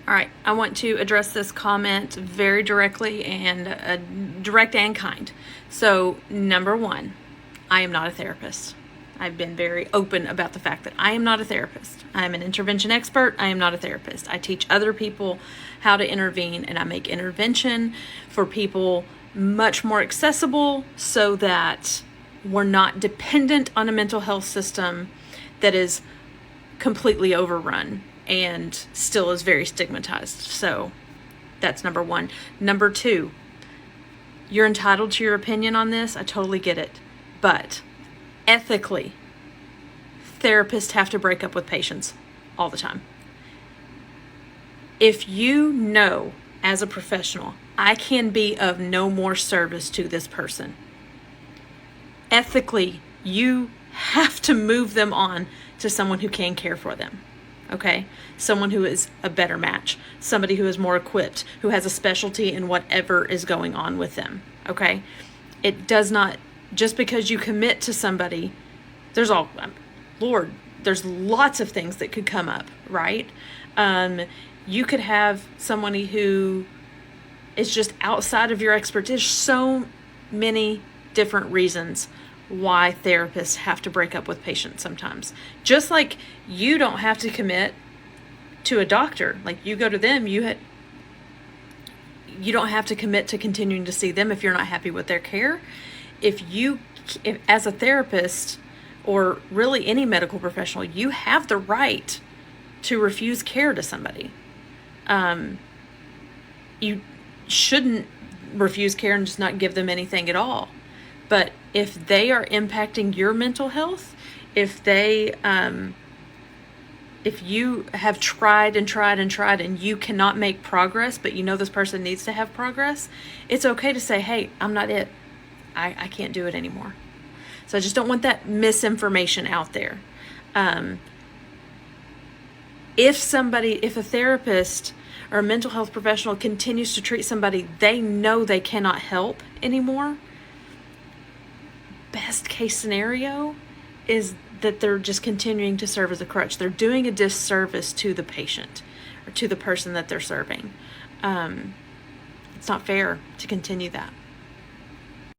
All right, I want to address this comment very directly and direct and kind. So, number one, I am not a therapist. I've been very open about the fact that I am not a therapist. I am an intervention expert. I am not a therapist. I teach other people how to intervene, and I make intervention for people much more accessible so that we're not dependent on a mental health system that is completely overrun and still is very stigmatized. So that's number one. Number two, you're entitled to your opinion on this. I totally get it. But ethically, therapists have to break up with patients all the time. If you know as a professional, I can be of no more service to this person, ethically, you have to move them on to someone who can care for them. Okay? Someone who is a better match, somebody who is more equipped, who has a specialty in whatever is going on with them. Okay? It does not, just because you commit to somebody, there's lots of things that could come up, right? You could have somebody who is just outside of your expertise. So many different reasons why therapists have to break up with patients sometimes. Just like you don't have to commit to a doctor. Like you go to them, you don't have to commit to continuing to see them if you're not happy with their care. If as a therapist or really any medical professional, you have the right to refuse care to somebody. You shouldn't refuse care and just not give them anything at all. But if they are impacting your mental health, if you have tried and tried and tried and you cannot make progress, but you know this person needs to have progress, it's okay to say, hey, I'm not it. I can't do it anymore. So I just don't want that misinformation out there. If a therapist or a mental health professional continues to treat somebody they know they cannot help anymore, best case scenario is that they're just continuing to serve as a crutch. They're doing a disservice to the patient or to the person that they're serving. It's not fair to continue that.